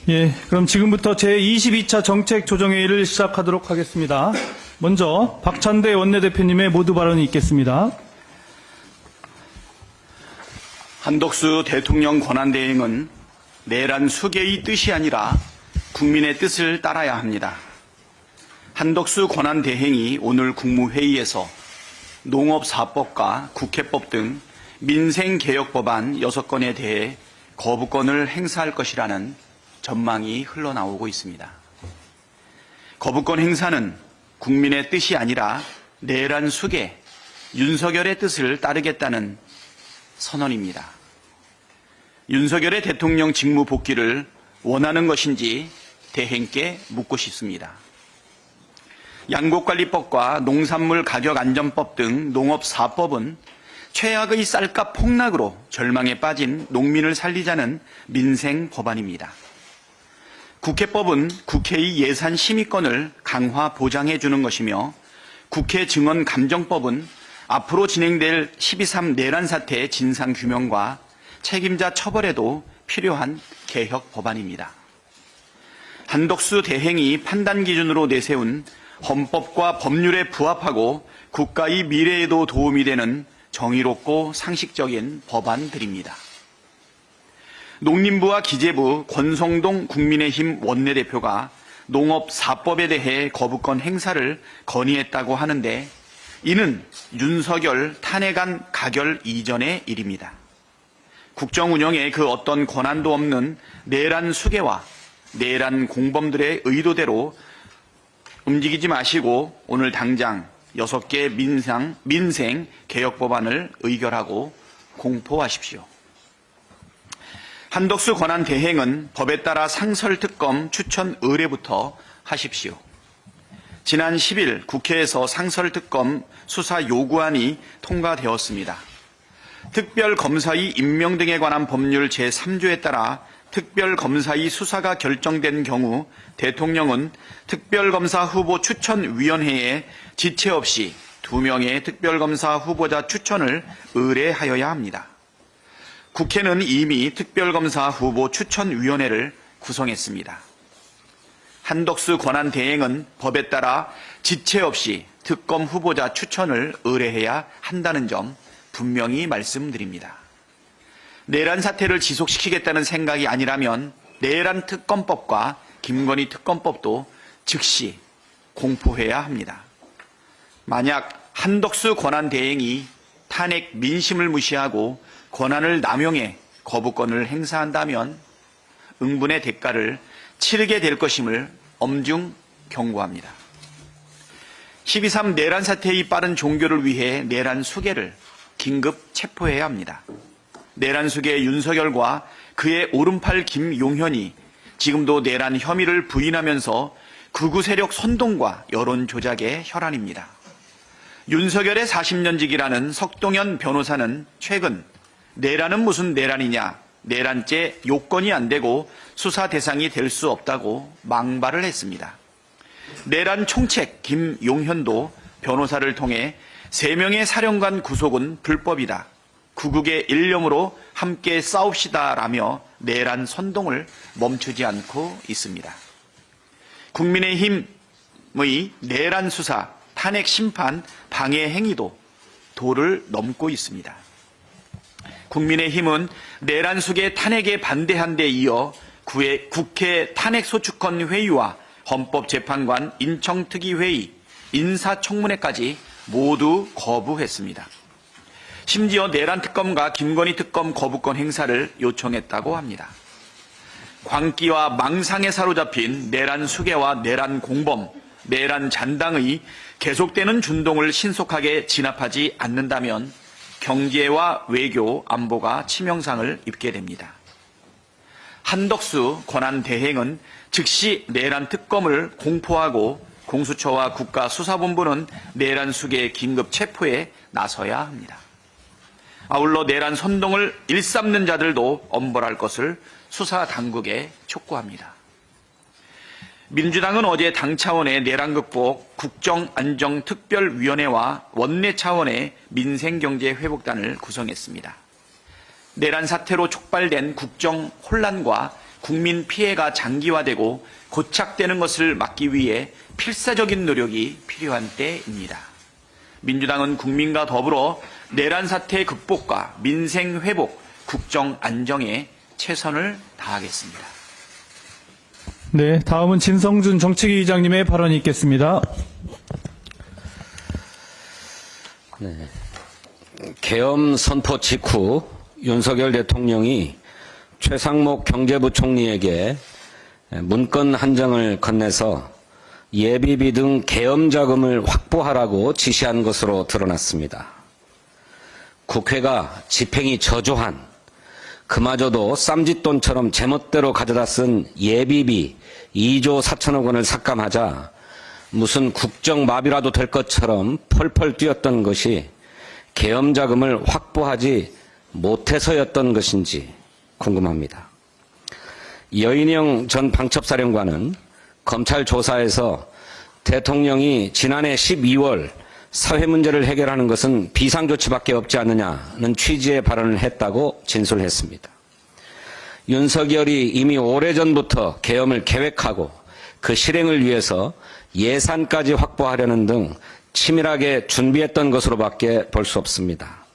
예, 그럼 지금부터 제22차 정책조정회의를 시작하도록 하겠습니다. 먼저 박찬대 원내대표님의 모두 발언이 있겠습니다. 한덕수 대통령 권한대행은 내란 수계의 뜻이 아니라 국민의 뜻을 따라야 합니다. 한덕수 권한대행이 오늘 국무회의에서 농업사법과 국회법 등 민생개혁법안 6건에 대해 거부권을 행사할 것이라는 전망이 흘러나오고 있습니다. 거부권 행사는 국민의 뜻이 아니라 내란 수계, 윤석열의 뜻을 따르겠다는 선언입니다. 윤석열의 대통령 직무 복귀를 원하는 것인지 대행께 묻고 싶습니다. 양곡관리법과 농산물가격안전법 등 농업사법은 최악의 쌀값 폭락으로 절망에 빠진 농민을 살리자는 민생 법안입니다. 국회법은 국회의 예산 심의권을 강화 보장해 주는 것이며 국회 증언 감정법은 앞으로 진행될 12.3 내란 사태의 진상 규명과 책임자 처벌에도 필요한 개혁 법안입니다. 한덕수 대행이 판단 기준으로 내세운 헌법과 법률에 부합하고 국가의 미래에도 도움이 되는 정의롭고 상식적인 법안들입니다. 농림부와 기재부 권성동 국민의힘 원내대표가 농업사법에 대해 거부권 행사를 건의했다고 하는데 이는 윤석열 탄핵안 가결 이전의 일입니다. 국정 운영에 그 어떤 권한도 없는 내란 수계와 내란 공범들의 의도대로 움직이지 마시고 오늘 당장 6개 민생 개혁 법안을 의결하고 공포하십시오. 한덕수 권한 대행은 법에 따라 상설특검 추천 의뢰부터 하십시오. 지난 10일 국회에서 상설특검 수사 요구안이 통과되었습니다. 특별검사의 임명 등에 관한 법률 제3조에 따라 특별검사의 수사가 결정된 경우 대통령은 특별검사 후보 추천위원회에 지체 없이 2명의 특별검사 후보자 추천을 의뢰하여야 합니다. 국회는 이미 특별검사 후보 추천위원회를 구성했습니다. 한덕수 권한대행은 법에 따라 지체 없이 특검 후보자 추천을 의뢰해야 한다는 점 분명히 말씀드립니다. 내란 사태를 지속시키겠다는 생각이 아니라면 내란 특검법과 김건희 특검법도 즉시 공포해야 합니다. 만약 한덕수 권한대행이 탄핵 민심을 무시하고 권한을 남용해 거부권을 행사한다면 응분의 대가를 치르게 될 것임을 엄중 경고합니다. 12.3 내란 사태의 빠른 종결을 위해 내란 수계를 긴급 체포해야 합니다. 내란 수계 윤석열과 그의 오른팔 김용현이 지금도 내란 혐의를 부인하면서 극우 세력 선동과 여론 조작의 혈안입니다. 윤석열의 40년직이라는 석동현 변호사는 최근 내란은 무슨 내란이냐, 내란죄 요건이 안 되고 수사 대상이 될 수 없다고 망발을 했습니다. 내란 총책 김용현도 변호사를 통해 3명의 사령관 구속은 불법이다. 구국의 일념으로 함께 싸웁시다라며 내란 선동을 멈추지 않고 있습니다. 국민의힘의 내란 수사, 탄핵 심판, 방해 행위도 도를 넘고 있습니다. 국민의힘은 내란 수계 탄핵에 반대한 데 이어 국회 탄핵소추권 회의와 헌법재판관 인청특위회의, 인사청문회까지 모두 거부했습니다. 심지어 내란 특검과 김건희 특검 거부권 행사를 요청했다고 합니다. 광기와 망상에 사로잡힌 내란 수계와 내란 공범, 내란 잔당의 계속되는 준동을 신속하게 진압하지 않는다면 경제와 외교, 안보가 치명상을 입게 됩니다. 한덕수 권한대행은 즉시 내란 특검을 공포하고 공수처와 국가수사본부는 내란 수계 긴급 체포에 나서야 합니다. 아울러 내란 선동을 일삼는 자들도 엄벌할 것을 수사당국에 촉구합니다. 민주당은 어제 당 차원의 내란 극복 국정안정특별위원회와 원내 차원의 민생경제회복단을 구성했습니다. 내란 사태로 촉발된 국정 혼란과 국민 피해가 장기화되고 고착되는 것을 막기 위해 필사적인 노력이 필요한 때입니다. 민주당은 국민과 더불어 내란 사태 극복과 민생 회복, 국정 안정에 최선을 다하겠습니다. 네, 다음은 진성준 정책위 의장님의 발언이 있겠습니다. 계엄 선포 직후 윤석열 대통령이 최상목 경제부총리에게 문건 한 장을 건네서 예비비 등 계엄 자금을 확보하라고 지시한 것으로 드러났습니다. 국회가 집행이 저조한, 그마저도 쌈짓돈처럼 제멋대로 가져다 쓴 예비비 2조 4천억 원을 삭감하자 무슨 국정마비라도 될 것처럼 펄펄 뛰었던 것이 계엄 자금을 확보하지 못해서였던 것인지 궁금합니다. 여인영 전 방첩사령관은 검찰 조사에서 대통령이 지난해 12월 사회 문제를 해결하는 것은 비상조치밖에 없지 않느냐는 취지의 발언을 했다고 진술했습니다. 윤석열이 이미 오래전부터 계엄을 계획하고 그 실행을 위해서 예산까지 확보하려는 등 치밀하게 준비했던 것으로밖에 볼 수 없습니다.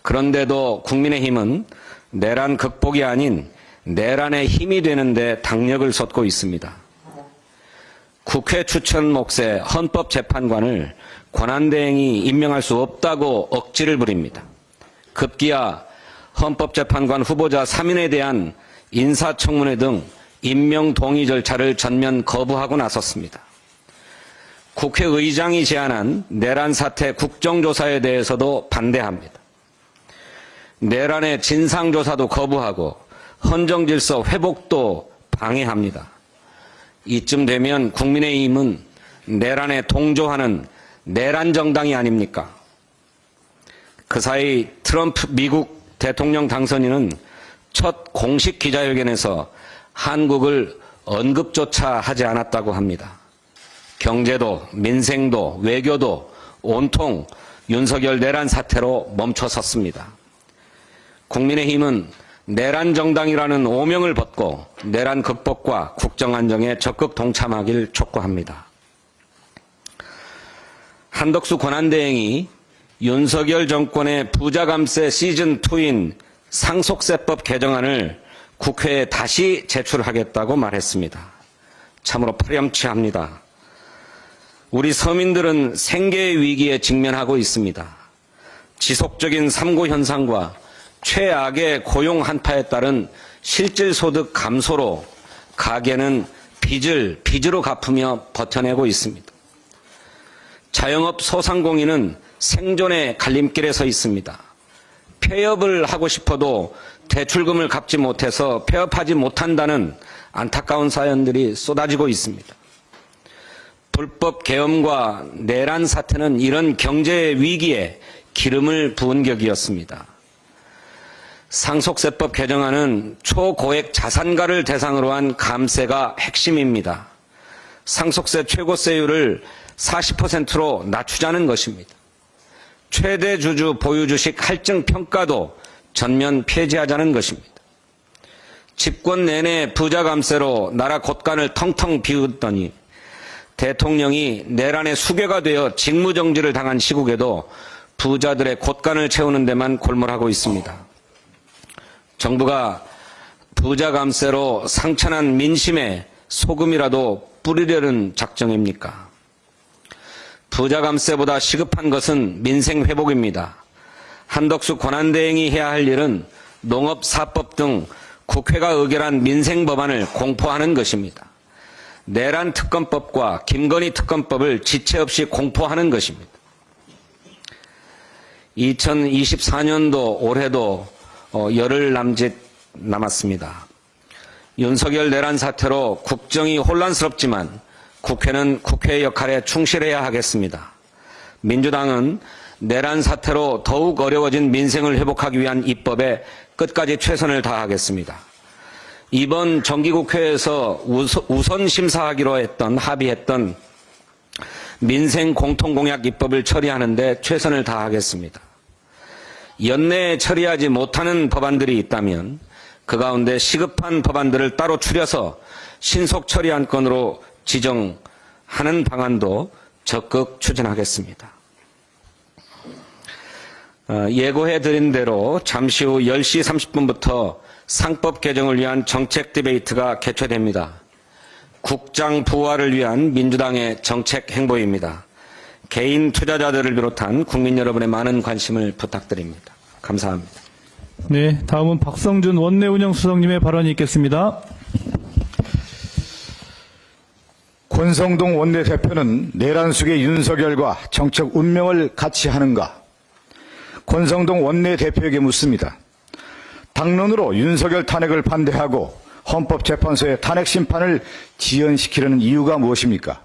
그런데도 국민의힘은 내란 극복이 아닌 내란의 힘이 되는데 당력을 쏟고 있습니다. 국회 추천 몫의 헌법재판관을 권한대행이 임명할 수 없다고 억지를 부립니다. 급기야 헌법재판관 후보자 3인에 대한 인사청문회 등 임명 동의 절차를 전면 거부하고 나섰습니다. 국회의장이 제안한 내란 사태 국정조사에 대해서도 반대합니다. 내란의 진상조사도 거부하고 헌정질서 회복도 방해합니다. 이쯤 되면 국민의힘은 내란에 동조하는 내란 정당이 아닙니까? 그 사이 트럼프 미국 대통령 당선인은 첫 공식 기자회견에서 한국을 언급조차 하지 않았다고 합니다. 경제도 민생도 외교도 온통 윤석열 내란 사태로 멈춰섰습니다. 국민의힘은 내란 정당이라는 오명을 벗고 내란 극복과 국정 안정에 적극 동참하길 촉구합니다. 한덕수 권한대행이 윤석열 정권의 부자감세 시즌2인 상속세법 개정안을 국회에 다시 제출하겠다고 말했습니다. 참으로 파렴치합니다. 우리 서민들은 생계의 위기에 직면하고 있습니다. 지속적인 삼고 현상과 최악의 고용 한파에 따른 실질소득 감소로 가계는 빚으로 갚으며 버텨내고 있습니다. 자영업 소상공인은 생존의 갈림길에 서 있습니다. 폐업을 하고 싶어도 대출금을 갚지 못해서 폐업하지 못한다는 안타까운 사연들이 쏟아지고 있습니다. 불법 계엄과 내란 사태는 이런 경제 위기에 기름을 부은 격이었습니다. 상속세법 개정안은 초고액 자산가를 대상으로 한 감세가 핵심입니다. 상속세 최고세율을 40%로 낮추자는 것입니다. 최대 주주 보유 주식 할증 평가도 전면 폐지하자는 것입니다. 집권 내내 부자 감세로 나라 곳간을 텅텅 비우더니 대통령이 내란의 수괴가 되어 직무정지를 당한 시국에도 부자들의 곳간을 채우는 데만 골몰하고 있습니다. 정부가 부자 감세로 상처난 민심에 소금이라도 뿌리려는 작정입니까? 부자 감세보다 시급한 것은 민생 회복입니다. 한덕수 권한대행이 해야 할 일은 농업사법 등 국회가 의결한 민생 법안을 공포하는 것입니다. 내란 특검법과 김건희 특검법을 지체 없이 공포하는 것입니다. 2024년도 올해도 열흘 남짓 남았습니다. 윤석열 내란 사태로 국정이 혼란스럽지만 국회는 국회의 역할에 충실해야 하겠습니다. 민주당은 내란 사태로 더욱 어려워진 민생을 회복하기 위한 입법에 끝까지 최선을 다하겠습니다. 이번 정기국회에서 우선 심사하기로 합의했던 민생 공통공약 입법을 처리하는 데 최선을 다하겠습니다. 연내에 처리하지 못하는 법안들이 있다면 그 가운데 시급한 법안들을 따로 추려서 신속 처리 안건으로 지정하는 방안도 적극 추진하겠습니다. 예고해드린 대로 잠시 후 10시 30분부터 상법 개정을 위한 정책 디베이트가 개최됩니다. 국장 부활을 위한 민주당의 정책 행보입니다. 개인 투자자들을 비롯한 국민 여러분의 많은 관심을 부탁드립니다. 감사합니다. 네, 다음은 박성준 원내운영수석님의 발언이 있겠습니다. 권성동 원내대표는 내란 속의 윤석열과 정책 운명을 같이 하는가? 권성동 원내대표에게 묻습니다. 당론으로 윤석열 탄핵을 반대하고 헌법재판소의 탄핵 심판을 지연시키려는 이유가 무엇입니까?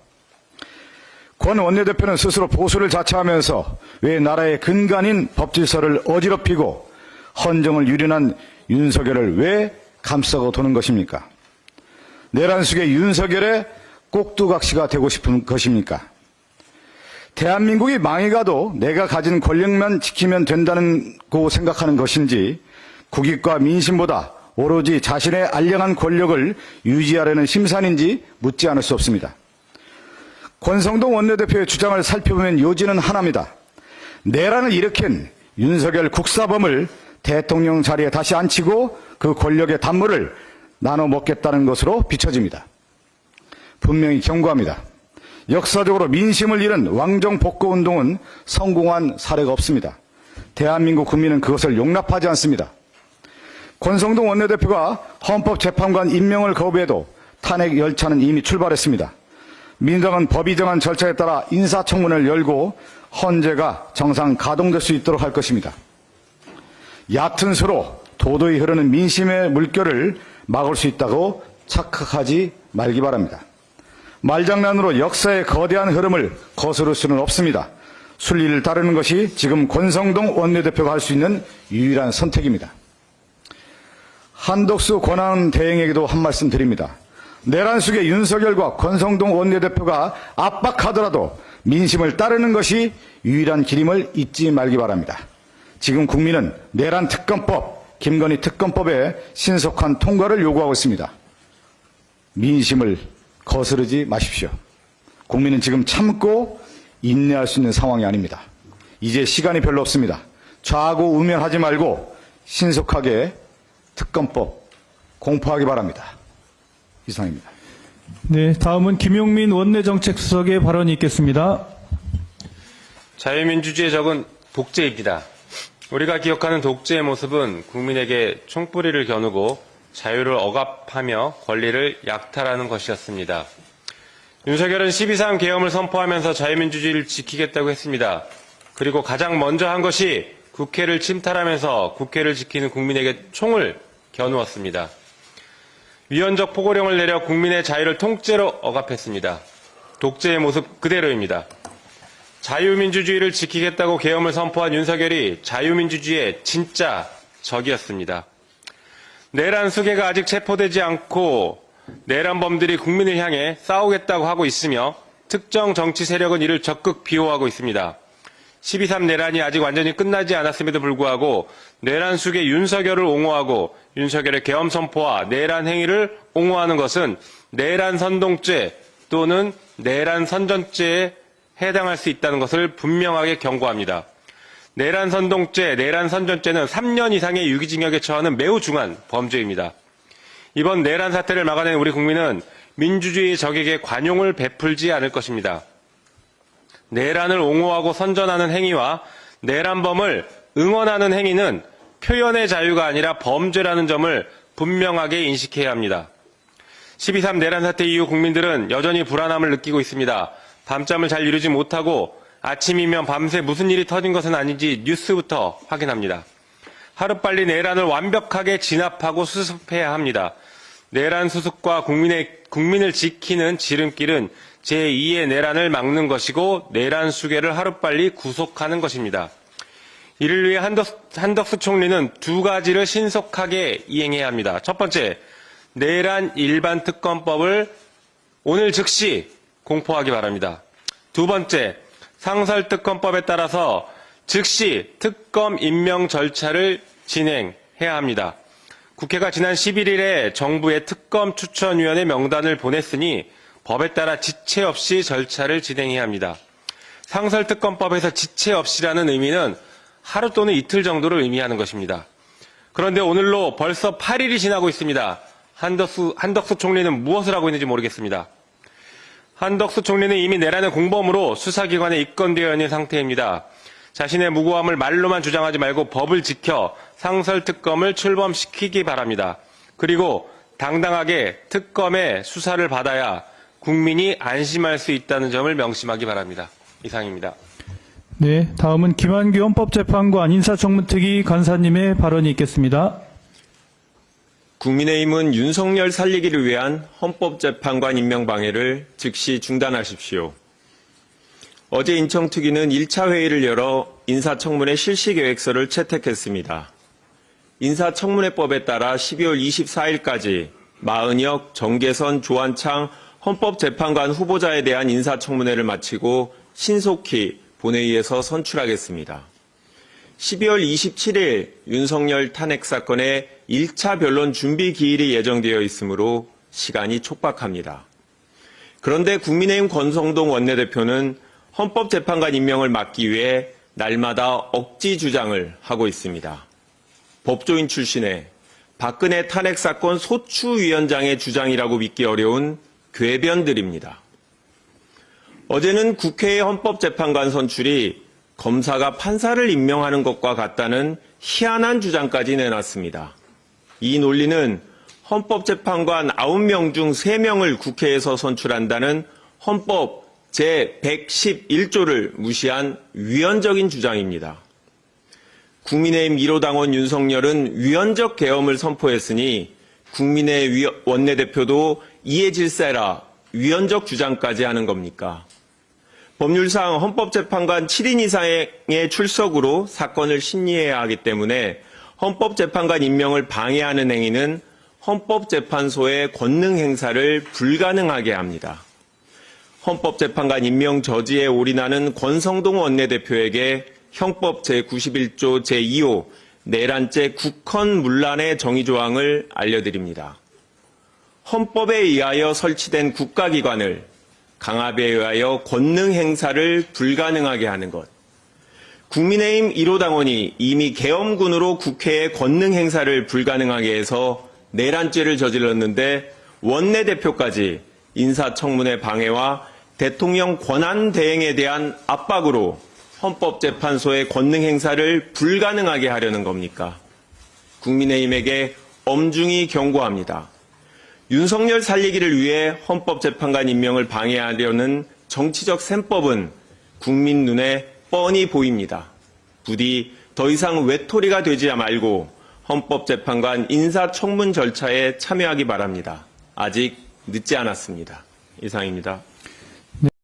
권 원내대표는 스스로 보수를 자처하면서 왜 나라의 근간인 법질서를 어지럽히고 헌정을 유린한 윤석열을 왜 감싸고 도는 것입니까? 내란 속의 윤석열의 꼭두각시가 되고 싶은 것입니까? 대한민국이 망해가도 내가 가진 권력만 지키면 된다고 생각하는 것인지 국익과 민심보다 오로지 자신의 알량한 권력을 유지하려는 심산인지 묻지 않을 수 없습니다. 권성동 원내대표의 주장을 살펴보면 요지는 하나입니다. 내란을 일으킨 윤석열 국사범을 대통령 자리에 다시 앉히고 그 권력의 단물을 나눠 먹겠다는 것으로 비춰집니다. 분명히 경고합니다. 역사적으로 민심을 잃은 왕정복고운동은 성공한 사례가 없습니다. 대한민국 국민은 그것을 용납하지 않습니다. 권성동 원내대표가 헌법재판관 임명을 거부해도 탄핵 열차는 이미 출발했습니다. 민주당은 법이 정한 절차에 따라 인사청문회를 열고 헌재가 정상 가동될 수 있도록 할 것입니다. 얕은 수로 도도히 흐르는 민심의 물결을 막을 수 있다고 착각하지 말기 바랍니다. 말장난으로 역사의 거대한 흐름을 거스를 수는 없습니다. 순리를 따르는 것이 지금 권성동 원내대표가 할 수 있는 유일한 선택입니다. 한덕수 권한 대행에게도 한 말씀 드립니다. 내란 속의 윤석열과 권성동 원내대표가 압박하더라도 민심을 따르는 것이 유일한 길임을 잊지 말기 바랍니다. 지금 국민은 내란 특검법, 김건희 특검법의 신속한 통과를 요구하고 있습니다. 민심을 거스르지 마십시오. 국민은 지금 참고 인내할 수 있는 상황이 아닙니다. 이제 시간이 별로 없습니다. 좌고우면하지 말고 신속하게 특검법 공포하기 바랍니다. 이상입니다. 네, 다음은 김용민 원내정책수석의 발언이 있겠습니다. 자유민주주의의 적은 독재입니다. 우리가 기억하는 독재의 모습은 국민에게 총뿌리를 겨누고 자유를 억압하며 권리를 약탈하는 것이었습니다. 윤석열은 12.3 계엄을 선포하면서 자유민주주의를 지키겠다고 했습니다. 그리고 가장 먼저 한 것이 국회를 침탈하면서 국회를 지키는 국민에게 총을 겨누었습니다. 위헌적 포고령을 내려 국민의 자유를 통째로 억압했습니다. 독재의 모습 그대로입니다. 자유민주주의를 지키겠다고 계엄을 선포한 윤석열이 자유민주주의의 진짜 적이었습니다. 내란 수괴가 아직 체포되지 않고 내란범들이 국민을 향해 싸우겠다고 하고 있으며 특정 정치 세력은 이를 적극 비호하고 있습니다. 12.3 내란이 아직 완전히 끝나지 않았음에도 불구하고 내란 수괴 윤석열을 옹호하고 윤석열의 계엄 선포와 내란 행위를 옹호하는 것은 내란 선동죄 또는 내란 선전죄에 해당할 수 있다는 것을 분명하게 경고합니다. 내란 선동죄, 내란 선전죄는 3년 이상의 유기징역에 처하는 매우 중한 범죄입니다. 이번 내란 사태를 막아낸 우리 국민은 민주주의 적에게 관용을 베풀지 않을 것입니다. 내란을 옹호하고 선전하는 행위와 내란범을 응원하는 행위는 표현의 자유가 아니라 범죄라는 점을 분명하게 인식해야 합니다. 12.3 내란 사태 이후 국민들은 여전히 불안함을 느끼고 있습니다. 밤잠을 잘 이루지 못하고 아침이면 밤새 무슨 일이 터진 것은 아닌지 뉴스부터 확인합니다. 하루빨리 내란을 완벽하게 진압하고 수습해야 합니다. 내란 수습과 국민을 지키는 지름길은 제2의 내란을 막는 것이고 내란 수괴를 하루빨리 구속하는 것입니다. 이를 위해 한덕수 총리는 두 가지를 신속하게 이행해야 합니다. 첫 번째, 내란 일반 특검법을 오늘 즉시 공포하기 바랍니다. 두 번째, 상설특검법에 따라서 즉시 특검 임명 절차를 진행해야 합니다. 국회가 지난 11일에 정부의 특검 추천위원회 명단을 보냈으니 법에 따라 지체 없이 절차를 진행해야 합니다. 상설특검법에서 지체 없이라는 의미는 하루 또는 이틀 정도를 의미하는 것입니다. 그런데 오늘로 벌써 8일이 지나고 있습니다. 한덕수 총리는 무엇을 하고 있는지 모르겠습니다. 한덕수 총리는 이미 내란의 공범으로 수사기관에 입건되어 있는 상태입니다. 자신의 무고함을 말로만 주장하지 말고 법을 지켜 상설특검을 출범시키기 바랍니다. 그리고 당당하게 특검의 수사를 받아야 국민이 안심할 수 있다는 점을 명심하기 바랍니다. 이상입니다. 네, 다음은 김한규 헌법재판관 인사청문특위 간사님의 발언이 있겠습니다. 국민의힘은 윤석열 살리기를 위한 헌법재판관 임명 방해를 즉시 중단하십시오. 어제 인청특위는 1차 회의를 열어 인사청문회 실시계획서를 채택했습니다. 인사청문회법에 따라 12월 24일까지 마은혁, 정계선, 조한창 헌법재판관 후보자에 대한 인사청문회를 마치고 신속히 본회의에서 선출하겠습니다. 12월 27일 윤석열 탄핵 사건의 1차 변론 준비 기일이 예정되어 있으므로 시간이 촉박합니다. 그런데 국민의힘 권성동 원내대표는 헌법재판관 임명을 막기 위해 날마다 억지 주장을 하고 있습니다. 법조인 출신의 박근혜 탄핵 사건 소추위원장의 주장이라고 믿기 어려운 궤변들입니다. 어제는 국회의 헌법재판관 선출이 검사가 판사를 임명하는 것과 같다는 희한한 주장까지 내놨습니다. 이 논리는 헌법재판관 9명 중 3명을 국회에서 선출한다는 헌법 제111조를 무시한 위헌적인 주장입니다. 국민의힘 1호 당원 윤석열은 위헌적 계엄을 선포했으니 국민의 원내대표도 이에 질세라 위헌적 주장까지 하는 겁니까? 법률상 헌법재판관 7인 이상의 출석으로 사건을 심리해야 하기 때문에 헌법재판관 임명을 방해하는 행위는 헌법재판소의 권능 행사를 불가능하게 합니다. 헌법재판관 임명 저지에 올인하는 권성동 원내대표에게 형법 제91조 제2호 내란죄 국헌문란의 정의조항을 알려드립니다. 헌법에 의하여 설치된 국가기관을 강압에 의하여 권능 행사를 불가능하게 하는 것. 국민의힘 1호 당원이 이미 계엄군으로 국회의 권능 행사를 불가능하게 해서 내란죄를 저질렀는데 원내대표까지 인사청문회 방해와 대통령 권한 대행에 대한 압박으로 헌법재판소의 권능 행사를 불가능하게 하려는 겁니까? 국민의힘에게 엄중히 경고합니다. 윤석열 살리기를 위해 헌법재판관 임명을 방해하려는 정치적 셈법은 국민 눈에 뻔히 보입니다. 부디 더 이상 외톨이가 되지 말고 헌법재판관 인사청문 절차에 참여하기 바랍니다. 아직 늦지 않았습니다. 이상입니다.